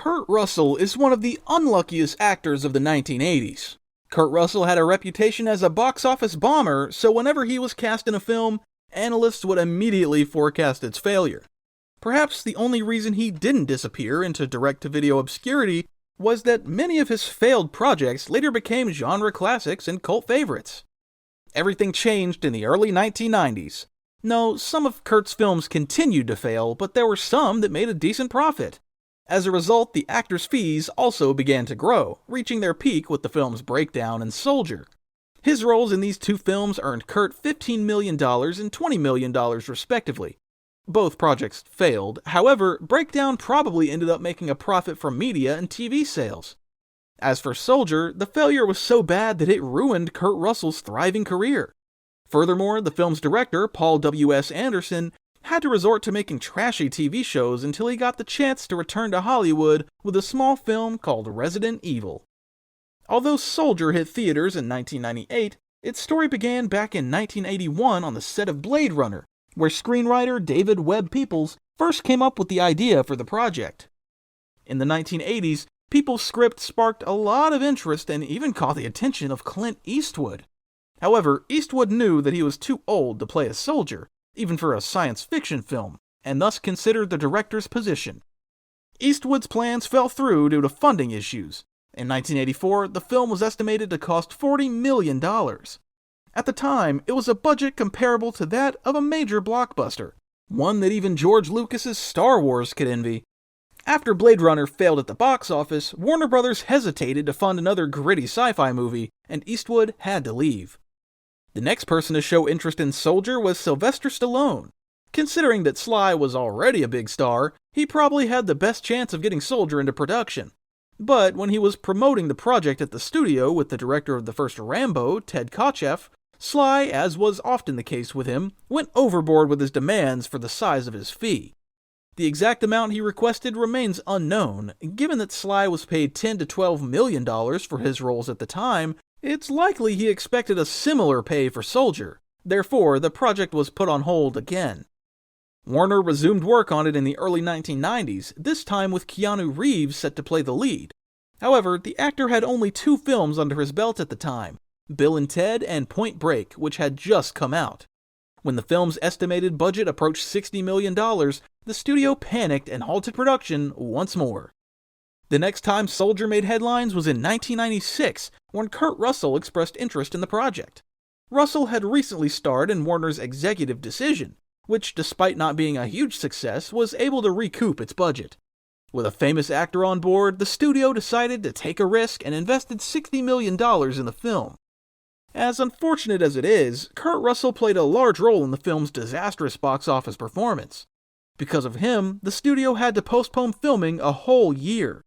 Kurt Russell is one of the unluckiest actors of the 1980s. Kurt Russell had a reputation as a box office bomber, so whenever he was cast in a film, analysts would immediately forecast its failure. Perhaps the only reason he didn't disappear into direct-to-video obscurity was that many of his failed projects later became genre classics and cult favorites. Everything changed in the early 1990s. No, some of Kurt's films continued to fail, but there were some that made a decent profit. As a result, the actors' fees also began to grow, reaching their peak with the films Breakdown and Soldier. His roles in these two films earned Kurt $15 million and $20 million respectively. Both projects failed, however, Breakdown probably ended up making a profit from media and TV sales. As for Soldier, the failure was so bad that it ruined Kurt Russell's thriving career. Furthermore, the film's director, Paul W.S. Anderson, had to resort to making trashy TV shows until he got the chance to return to Hollywood with a small film called Resident Evil. Although Soldier hit theaters in 1998, its story began back in 1981 on the set of Blade Runner, where screenwriter David Webb Peoples first came up with the idea for the project. In the 1980s, Peoples' script sparked a lot of interest and even caught the attention of Clint Eastwood. However, Eastwood knew that he was too old to play a soldier, even for a science fiction film, and thus considered the director's position. Eastwood's plans fell through due to funding issues. In 1984, the film was estimated to cost $40 million. At the time, it was a budget comparable to that of a major blockbuster, one that even George Lucas's Star Wars could envy. After Blade Runner failed at the box office, Warner Brothers hesitated to fund another gritty sci-fi movie, and Eastwood had to leave. The next person to show interest in Soldier was Sylvester Stallone. Considering that Sly was already a big star, he probably had the best chance of getting Soldier into production. But when he was promoting the project at the studio with the director of the first Rambo, Ted Kotcheff, Sly, as was often the case with him, went overboard with his demands for the size of his fee. The exact amount he requested remains unknown. Given that Sly was paid $10 to $12 million for his roles at the time, it's likely he expected a similar pay for Soldier. Therefore, the project was put on hold again. Warner resumed work on it in the early 1990s, this time with Keanu Reeves set to play the lead. However, the actor had only 2 films under his belt at the time, Bill and Ted and Point Break, which had just come out. When the film's estimated budget approached $60 million, the studio panicked and halted production once more. The next time Soldier made headlines was in 1996, when Kurt Russell expressed interest in the project. Russell had recently starred in Warner's Executive Decision, which, despite not being a huge success, was able to recoup its budget. With a famous actor on board, the studio decided to take a risk and invested $60 million in the film. As unfortunate as it is, Kurt Russell played a large role in the film's disastrous box office performance. Because of him, the studio had to postpone filming a whole year.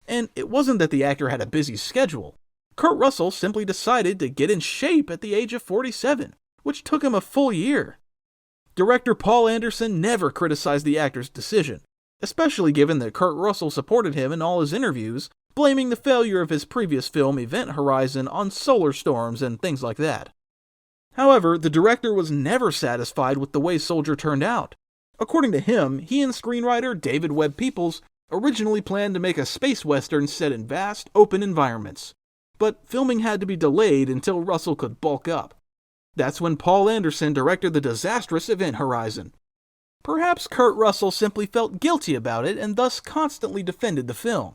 And it wasn't that the actor had a busy schedule. Kurt Russell simply decided to get in shape at the age of 47, which took him a full year. Director Paul Anderson never criticized the actor's decision, especially given that Kurt Russell supported him in all his interviews, blaming the failure of his previous film Event Horizon on solar storms and things like that. However, the director was never satisfied with the way Soldier turned out. According to him, he and screenwriter David Webb Peoples originally planned to make a space western set in vast, open environments. But filming had to be delayed until Russell could bulk up. That's when Paul Anderson directed the disastrous Event Horizon. Perhaps Kurt Russell simply felt guilty about it and thus constantly defended the film.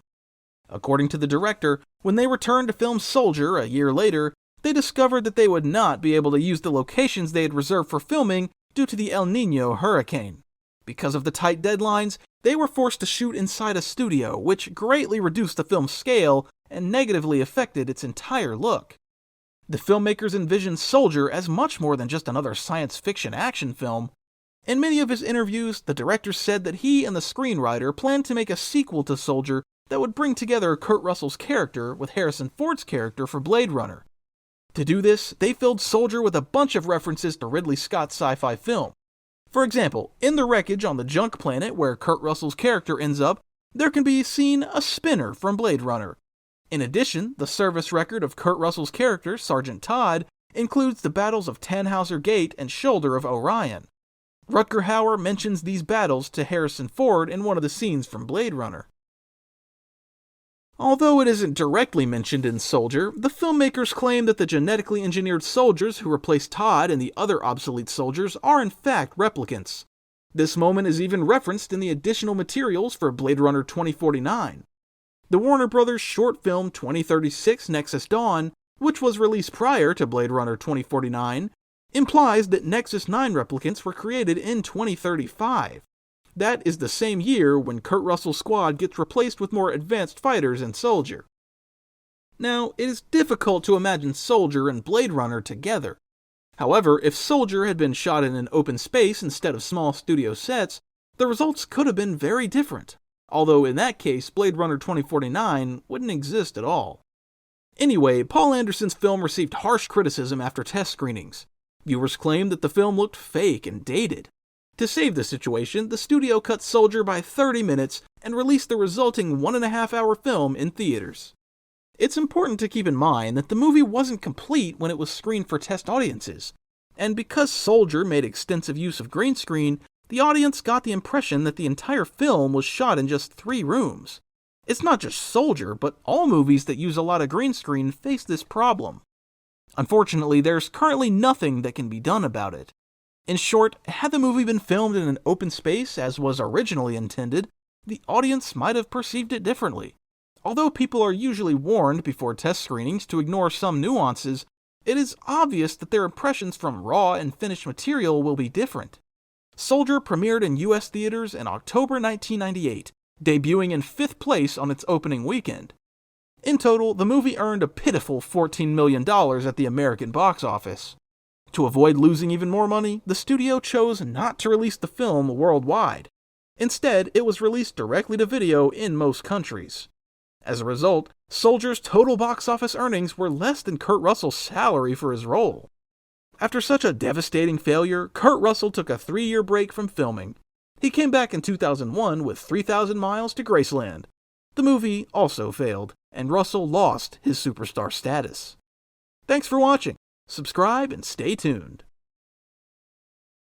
According to the director, when they returned to film Soldier a year later, they discovered that they would not be able to use the locations they had reserved for filming due to the El Niño hurricane. Because of the tight deadlines, they were forced to shoot inside a studio, which greatly reduced the film's scale and negatively affected its entire look. The filmmakers envisioned Soldier as much more than just another science fiction action film. In many of his interviews, the director said that he and the screenwriter planned to make a sequel to Soldier that would bring together Kurt Russell's character with Harrison Ford's character for Blade Runner. To do this, they filled Soldier with a bunch of references to Ridley Scott's sci-fi film. For example, in the wreckage on the junk planet where Kurt Russell's character ends up, there can be seen a spinner from Blade Runner. In addition, the service record of Kurt Russell's character, Sergeant Todd, includes the battles of Tannhauser Gate and Shoulder of Orion. Rutger Hauer mentions these battles to Harrison Ford in one of the scenes from Blade Runner. Although it isn't directly mentioned in Soldier, the filmmakers claim that the genetically engineered soldiers who replaced Todd and the other obsolete soldiers are in fact replicants. This moment is even referenced in the additional materials for Blade Runner 2049. The Warner Bros. Short film 2036 Nexus Dawn, which was released prior to Blade Runner 2049, implies that Nexus 9 replicants were created in 2035. That is the same year when Kurt Russell's squad gets replaced with more advanced fighters in Soldier. Now, it is difficult to imagine Soldier and Blade Runner together. However, if Soldier had been shot in an open space instead of small studio sets, the results could have been very different. Although in that case, Blade Runner 2049 wouldn't exist at all. Anyway, Paul Anderson's film received harsh criticism after test screenings. Viewers claimed that the film looked fake and dated. To save the situation, the studio cut Soldier by 30 minutes and released the resulting 1.5-hour film in theaters. It's important to keep in mind that the movie wasn't complete when it was screened for test audiences, and because Soldier made extensive use of green screen, the audience got the impression that the entire film was shot in just 3 rooms. It's not just Soldier, but all movies that use a lot of green screen face this problem. Unfortunately, there's currently nothing that can be done about it. In short, had the movie been filmed in an open space as was originally intended, the audience might have perceived it differently. Although people are usually warned before test screenings to ignore some nuances, it is obvious that their impressions from raw and finished material will be different. Soldier premiered in US theaters in October 1998, debuting in 5th place on its opening weekend. In total, the movie earned a pitiful $14 million at the American box office. To avoid losing even more money, the studio chose not to release the film worldwide. Instead, it was released directly to video in most countries. As a result, Soldier's total box office earnings were less than Kurt Russell's salary for his role. After such a devastating failure, Kurt Russell took a 3-year break from filming. He came back in 2001 with 3,000 Miles to Graceland. The movie also failed, and Russell lost his superstar status. Thanks for watching. Subscribe and stay tuned.